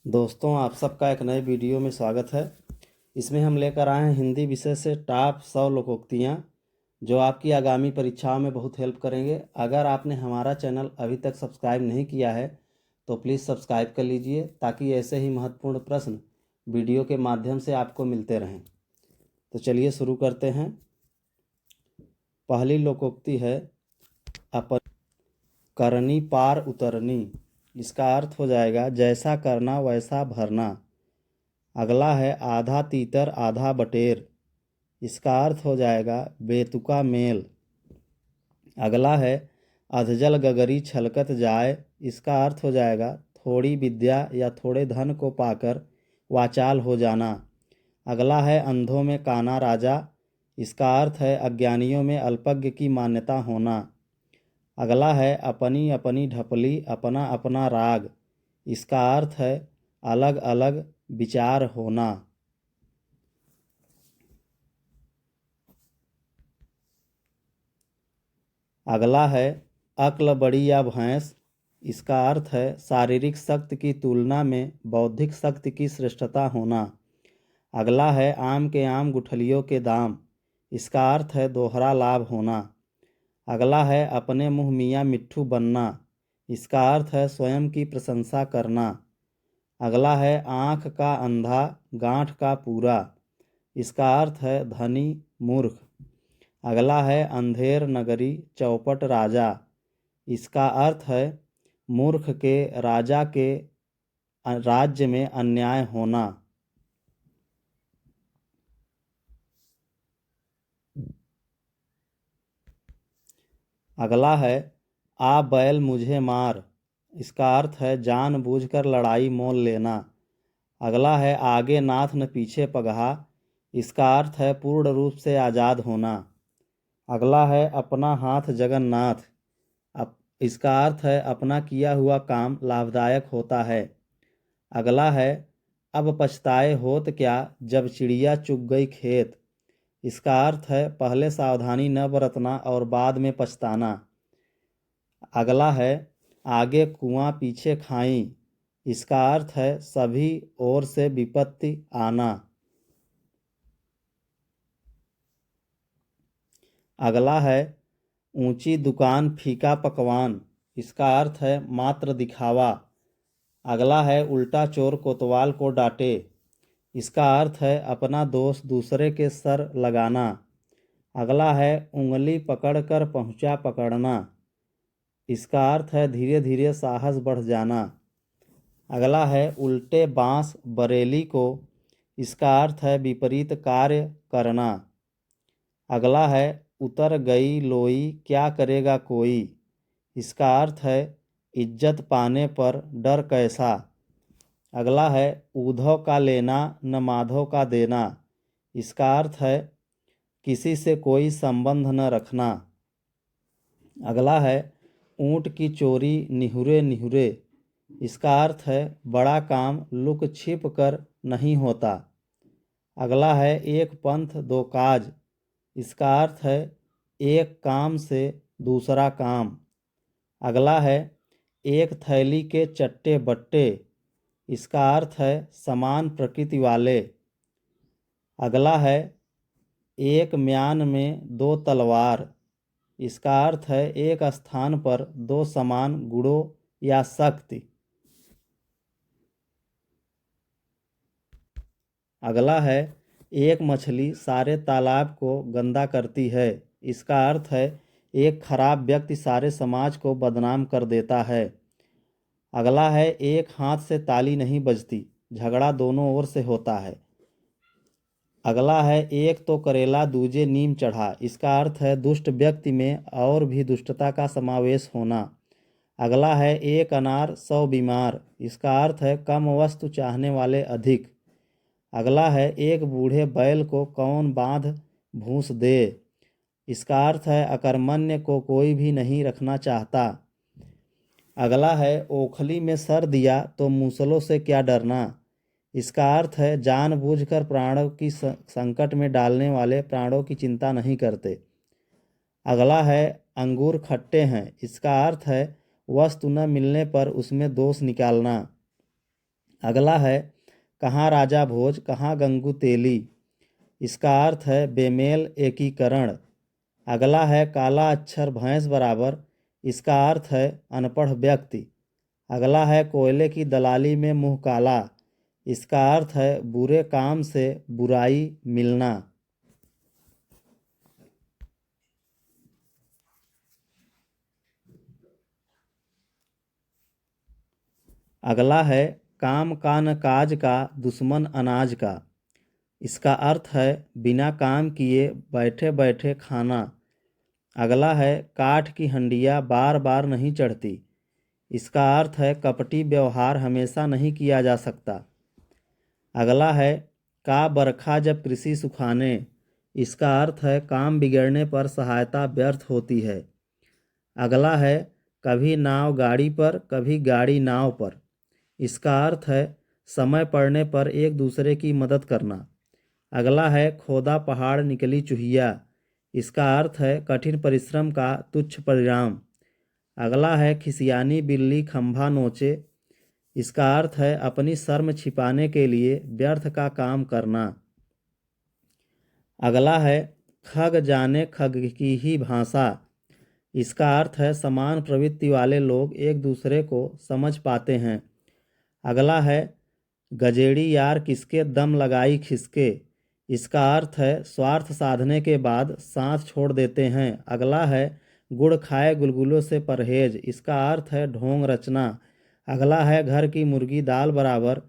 दोस्तों, आप सबका एक नए वीडियो में स्वागत है। इसमें हम लेकर आए हैं हिंदी विषय से टॉप 100 लोकोक्तियाँ जो आपकी आगामी परीक्षाओं में बहुत हेल्प करेंगे। अगर आपने हमारा चैनल अभी तक सब्सक्राइब नहीं किया है तो प्लीज़ सब्सक्राइब कर लीजिए ताकि ऐसे ही महत्वपूर्ण प्रश्न वीडियो के माध्यम से आपको मिलते रहें। तो चलिए शुरू करते हैं। पहली लोकोक्ति है अपन करनी पार उतरनी। इसका अर्थ हो जाएगा जैसा करना वैसा भरना। अगला है आधा तीतर आधा बटेर। इसका अर्थ हो जाएगा बेतुका मेल। अगला है अधजल गगरी छलकत जाए। इसका अर्थ हो जाएगा थोड़ी विद्या या थोड़े धन को पाकर वाचाल हो जाना। अगला है अंधों में काना राजा। इसका अर्थ है अज्ञानियों में अल्पज्ञ की मान्यता होना। अगला है अपनी अपनी ढपली अपना अपना राग। इसका अर्थ है अलग अलग विचार होना। अगला है अक्ल बड़ी या भैंस। इसका अर्थ है शारीरिक शक्ति की तुलना में बौद्धिक शक्ति की श्रेष्ठता होना। अगला है आम के आम गुठलियों के दाम। इसका अर्थ है दोहरा लाभ होना। अगला है अपने मुँह मियाँ मिट्ठू बनना। इसका अर्थ है स्वयं की प्रशंसा करना। अगला है आँख का अंधा गांठ का पूरा। इसका अर्थ है धनी मूर्ख। अगला है अंधेर नगरी चौपट राजा। इसका अर्थ है मूर्ख के राजा के राज्य में अन्याय होना। अगला है आ बैल मुझे मार। इसका अर्थ है जानबूझकर लड़ाई मोल लेना। अगला है आगे नाथ न पीछे पगहा। इसका अर्थ है पूर्ण रूप से आज़ाद होना। अगला है अपना हाथ जगन्नाथ। इसका अर्थ है अपना किया हुआ काम लाभदायक होता है। अगला है अब पछताए होत क्या जब चिड़िया चुग गई खेत। इसका अर्थ है पहले सावधानी न बरतना और बाद में पछताना। अगला है आगे कुआं पीछे खाई। इसका अर्थ है सभी ओर से विपत्ति आना। अगला है ऊंची दुकान फीका पकवान। इसका अर्थ है मात्र दिखावा। अगला है उल्टा चोर कोतवाल को डांटे। इसका अर्थ है अपना दोष दूसरे के सर लगाना। अगला है उंगली पकड़कर पहुंचा पकड़ना। इसका अर्थ है धीरे धीरे साहस बढ़ जाना। अगला है उल्टे बांस बरेली को। इसका अर्थ है विपरीत कार्य करना। अगला है उतर गई लोई क्या करेगा कोई। इसका अर्थ है इज्जत पाने पर डर कैसा। अगला है ऊधव का लेना न माधव का देना। इसका अर्थ है किसी से कोई संबंध न रखना। अगला है ऊँट की चोरी निहुरे निहुरे। इसका अर्थ है बड़ा काम लुक छिप कर नहीं होता। अगला है एक पंथ दो काज। इसका अर्थ है एक काम से दूसरा काम। अगला है एक थैली के चट्टे बट्टे। इसका अर्थ है समान प्रकृति वाले। अगला है एक म्यान में दो तलवार। इसका अर्थ है एक स्थान पर दो समान गुणों या शक्ति। अगला है एक मछली सारे तालाब को गंदा करती है। इसका अर्थ है एक खराब व्यक्ति सारे समाज को बदनाम कर देता है। अगला है एक हाथ से ताली नहीं बजती, झगड़ा दोनों ओर से होता है। अगला है एक तो करेला दूजे नीम चढ़ा। इसका अर्थ है दुष्ट व्यक्ति में और भी दुष्टता का समावेश होना। अगला है एक अनार 100 बीमार। इसका अर्थ है कम वस्तु चाहने वाले अधिक। अगला है एक बूढ़े बैल को कौन बांध भूस दे। इसका अर्थ है अकर्मण्य को कोई भी नहीं रखना चाहता। अगला है ओखली में सर दिया तो मूसलों से क्या डरना। इसका अर्थ है जानबूझकर प्राणों की संकट में डालने वाले प्राणों की चिंता नहीं करते। अगला है अंगूर खट्टे हैं। इसका अर्थ है वस्तु न मिलने पर उसमें दोष निकालना। अगला है कहाँ राजा भोज कहाँ गंगू तेली, इसका अर्थ है बेमेल एकीकरण। अगला है काला अक्षर भैंस बराबर, इसका अर्थ है अनपढ़ व्यक्ति। अगला है कोयले की दलाली में मुंह काला, इसका अर्थ है बुरे काम से बुराई मिलना। अगला है काम का न काज का दुश्मन अनाज का, इसका अर्थ है बिना काम किए बैठे बैठे खाना। अगला है काठ की हंडिया बार बार नहीं चढ़ती, इसका अर्थ है कपटी व्यवहार हमेशा नहीं किया जा सकता। अगला है का बरखा जब कृषि सुखाने, इसका अर्थ है काम बिगड़ने पर सहायता व्यर्थ होती है। अगला है कभी नाव गाड़ी पर कभी गाड़ी नाव पर, इसका अर्थ है समय पड़ने पर एक दूसरे की मदद करना। अगला है खोदा पहाड़ निकली चूहिया, इसका अर्थ है कठिन परिश्रम का तुच्छ परिणाम। अगला है खिसियानी बिल्ली खंभा नोचे, इसका अर्थ है अपनी शर्म छिपाने के लिए व्यर्थ का काम करना। अगला है खग जाने खग की ही भाषा, इसका अर्थ है समान प्रवृत्ति वाले लोग एक दूसरे को समझ पाते हैं। अगला है गजेड़ी यार किसके दम लगाई खिसके, इसका अर्थ है स्वार्थ साधने के बाद सांस छोड़ देते हैं। अगला है गुड़ खाए गुलगुलों से परहेज, इसका अर्थ है ढोंग रचना। अगला है घर की मुर्गी दाल बराबर,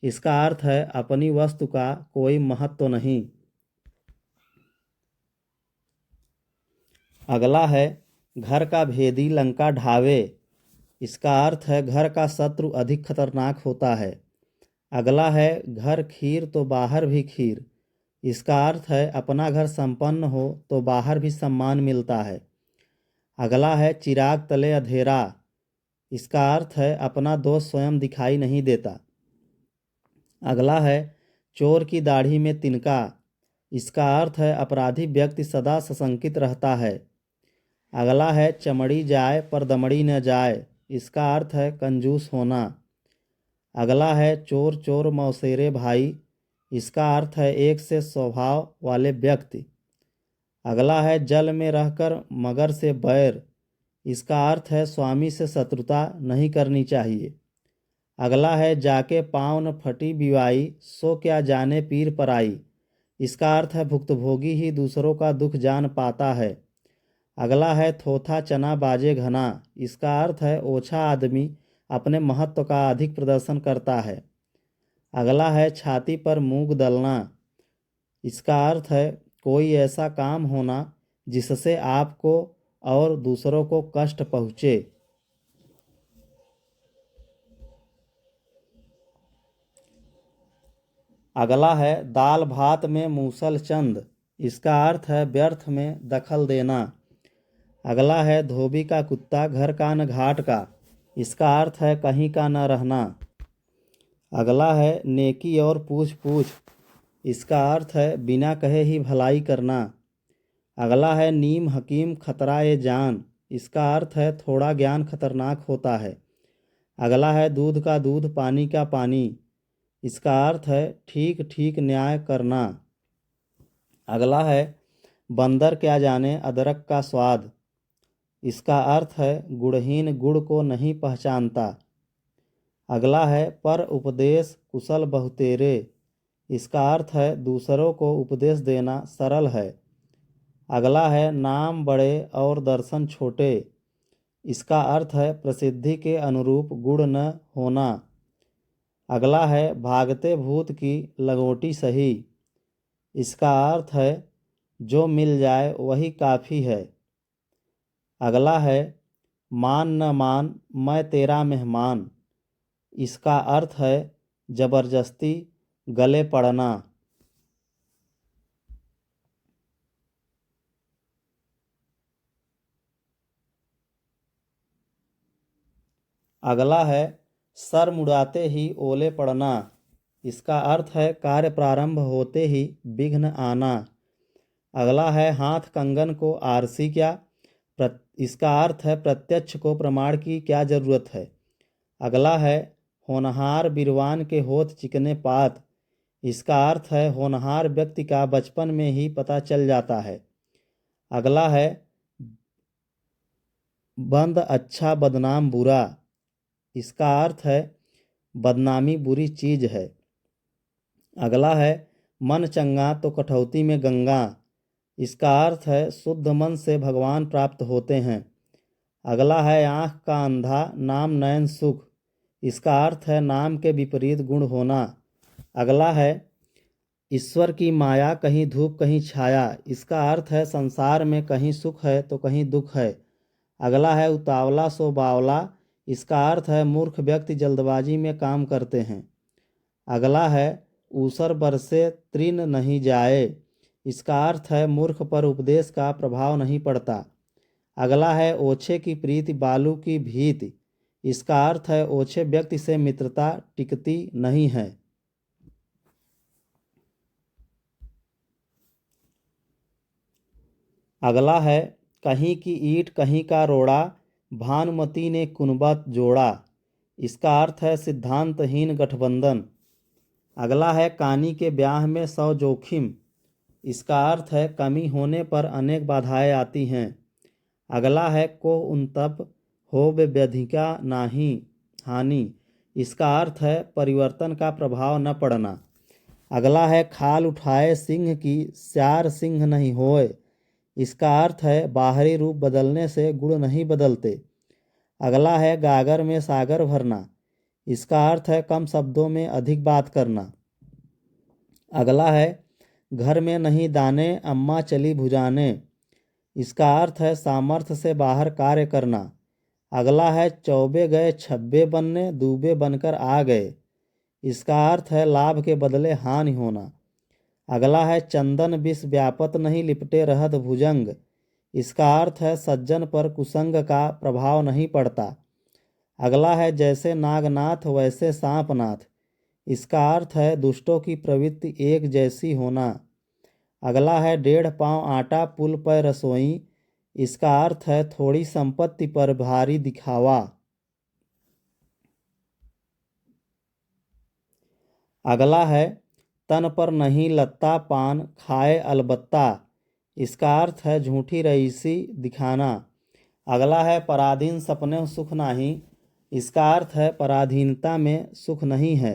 इसका अर्थ है अपनी वस्तु का कोई महत्व नहीं। अगला है घर का भेदी लंका ढावे, इसका अर्थ है घर का शत्रु अधिक खतरनाक होता है। अगला है घर खीर तो बाहर भी खीर, इसका अर्थ है अपना घर संपन्न हो तो बाहर भी सम्मान मिलता है। अगला है चिराग तले अंधेरा, इसका अर्थ है अपना दोष स्वयं दिखाई नहीं देता। अगला है चोर की दाढ़ी में तिनका, इसका अर्थ है अपराधी व्यक्ति सदा सशंकित रहता है। अगला है चमड़ी जाए पर दमड़ी न जाए, इसका अर्थ है कंजूस होना। अगला है चोर चोर मौसेरे भाई, इसका अर्थ है एक से स्वभाव वाले व्यक्ति। अगला है जल में रहकर मगर से बैर, इसका अर्थ है स्वामी से शत्रुता नहीं करनी चाहिए। अगला है जाके पाँव न फटी बिवाई सो क्या जाने पीर पराई, इसका अर्थ है भुक्तभोगी ही दूसरों का दुख जान पाता है। अगला है थोथा चना बाजे घना, इसका अर्थ है ओछा आदमी अपने महत्व का अधिक प्रदर्शन करता है। अगला है छाती पर मूंग दलना, इसका अर्थ है कोई ऐसा काम होना जिससे आपको और दूसरों को कष्ट पहुँचे। अगला है दाल भात में मूसल चंद, इसका अर्थ है व्यर्थ में दखल देना। अगला है धोबी का कुत्ता घर का न घाट का, इसका अर्थ है कहीं का न रहना। अगला है नेकी और पूछ पूछ, इसका अर्थ है बिना कहे ही भलाई करना। अगला है नीम हकीम खतरा ए जान, इसका अर्थ है थोड़ा ज्ञान खतरनाक होता है। अगला है दूध का दूध पानी का पानी, इसका अर्थ है ठीक ठीक न्याय करना। अगला है बंदर क्या जाने अदरक का स्वाद, इसका अर्थ है गुणहीन गुड़ को नहीं पहचानता। अगला है पर उपदेश कुशल बहुतेरे, इसका अर्थ है दूसरों को उपदेश देना सरल है। अगला है नाम बड़े और दर्शन छोटे, इसका अर्थ है प्रसिद्धि के अनुरूप गुण न होना। अगला है भागते भूत की लगोटी सही, इसका अर्थ है जो मिल जाए वही काफ़ी है। अगला है मान न मान मैं तेरा मेहमान, इसका अर्थ है जबरदस्ती गले पड़ना। अगला है सर मुड़ाते ही ओले पड़ना, इसका अर्थ है कार्य प्रारंभ होते ही विघ्न आना। अगला है हाथ कंगन को आरसी क्या, इसका अर्थ है प्रत्यक्ष को प्रमाण की क्या जरूरत है। अगला है होनहार बिरवान के होत चिकने पात। इसका अर्थ है होनहार व्यक्ति का बचपन में ही पता चल जाता है। अगला है बंद अच्छा बदनाम बुरा। इसका अर्थ है बदनामी बुरी चीज है। अगला है मन चंगा तो कठौती में गंगा। इसका अर्थ है शुद्ध मन से भगवान प्राप्त होते हैं। अगला है आँख का अंधा नाम नयन सुख। इसका अर्थ है नाम के विपरीत गुण होना। अगला है ईश्वर की माया कहीं धूप कहीं छाया। इसका अर्थ है संसार में कहीं सुख है तो कहीं दुख है। अगला है उतावला सो बावला। इसका अर्थ है मूर्ख व्यक्ति जल्दबाजी में काम करते हैं। अगला है ऊसर बरसे तृण नहीं जाए। इसका अर्थ है मूर्ख पर उपदेश का प्रभाव नहीं पड़ता। अगला है ओछे की प्रीति बालू की भीति। इसका अर्थ है ओछे व्यक्ति से मित्रता टिकती नहीं है। अगला है कहीं की ईंट कहीं का रोड़ा भानुमति ने कुनबत जोड़ा। इसका अर्थ है सिद्धांतहीन गठबंधन। अगला है कानी के ब्याह में 100 जोखिम। इसका अर्थ है कमी होने पर अनेक बाधाएं आती हैं। अगला है को उनतप होबे व्यधिका नाही हानि। इसका अर्थ है परिवर्तन का प्रभाव न पड़ना। अगला है खाल उठाए सिंह की स्यार सिंह नहीं होए। इसका अर्थ है बाहरी रूप बदलने से गुण नहीं बदलते। अगला है गागर में सागर भरना। इसका अर्थ है कम शब्दों में अधिक बात करना। अगला है घर में नहीं दाने अम्मा चली भुजाने। इसका अर्थ है सामर्थ्य से बाहर कार्य करना। अगला है चौबे गए छब्बे बनने दूबे बनकर आ गए। इसका अर्थ है लाभ के बदले हानि होना। अगला है चंदन विष व्यापत नहीं लिपटे रहत भुजंग। इसका अर्थ है सज्जन पर कुसंग का प्रभाव नहीं पड़ता। अगला है जैसे नागनाथ वैसे सांपनाथ। इसका अर्थ है दुष्टों की प्रवृत्ति एक जैसी होना। अगला है 1.5 पाँव आटा पुल पर रसोई। इसका अर्थ है थोड़ी संपत्ति पर भारी दिखावा। अगला है तन पर नहीं लत्ता पान खाए अलबत्ता। इसका अर्थ है झूठी रईसी दिखाना। अगला है पराधीन सपने सुख नहीं। इसका अर्थ है पराधीनता में सुख नहीं है।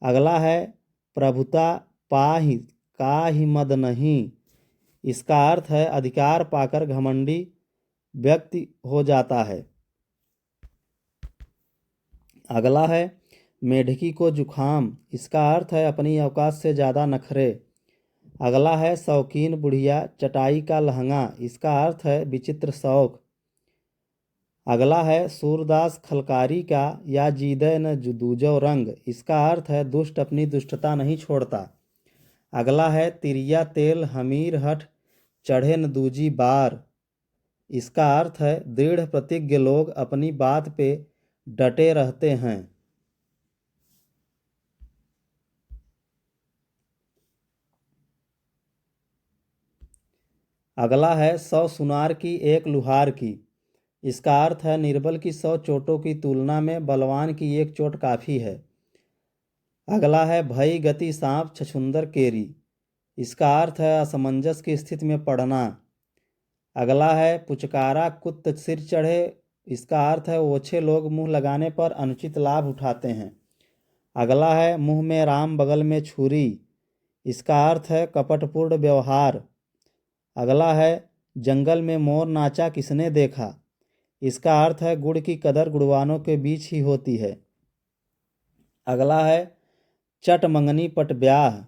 अगला है प्रभुता पाहि काहि मद नहीं। इसका अर्थ है अधिकार पाकर घमंडी व्यक्ति हो जाता है। अगला है मेढकी को जुखाम। इसका अर्थ है अपनी औकात से ज़्यादा नखरे। अगला है शौकीन बुढ़िया चटाई का लहंगा। इसका अर्थ है विचित्र शौक। अगला है सूरदास खलकारी का या जीदे न दूजो रंग। इसका अर्थ है दुष्ट अपनी दुष्टता नहीं छोड़ता। अगला है तिरिया तेल हमीर हठ चढ़े न दूजी बार। इसका अर्थ है दृढ़ प्रतिज्ञ लोग अपनी बात पे डटे रहते हैं। अगला है 100 सुनार की एक लुहार की। इसका अर्थ है निर्बल की 100 चोटों की तुलना में बलवान की एक चोट काफ़ी है। अगला है भई गति सांप छछुंदर केरी। इसका अर्थ है असमंजस की स्थिति में पड़ना। अगला है पुचकारा कुत्त सिर चढ़े। इसका अर्थ है ओछे लोग मुंह लगाने पर अनुचित लाभ उठाते हैं। अगला है मुंह में राम बगल में छुरी। इसका अर्थ है कपटपूर्ण व्यवहार। अगला है जंगल में मोर नाचा किसने देखा। इसका अर्थ है गुड़ की कदर गुड़वानों के बीच ही होती है। अगला है चट मंगनी पट ब्याह।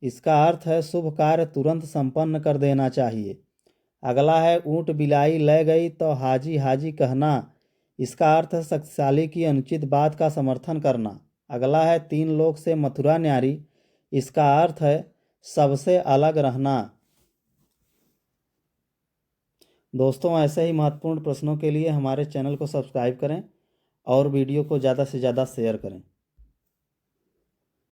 इसका अर्थ है शुभ कार्य तुरंत संपन्न कर देना चाहिए। अगला है ऊँट बिलाई ले गई तो हाजी हाजी कहना। इसका अर्थ है शक्तिशाली की अनुचित बात का समर्थन करना। अगला है 3 लोक से मथुरा न्यारी। इसका अर्थ है सबसे अलग रहना। दोस्तों ऐसे ही महत्वपूर्ण प्रश्नों के लिए हमारे चैनल को सब्सक्राइब करें और वीडियो को ज़्यादा से ज़्यादा शेयर करें।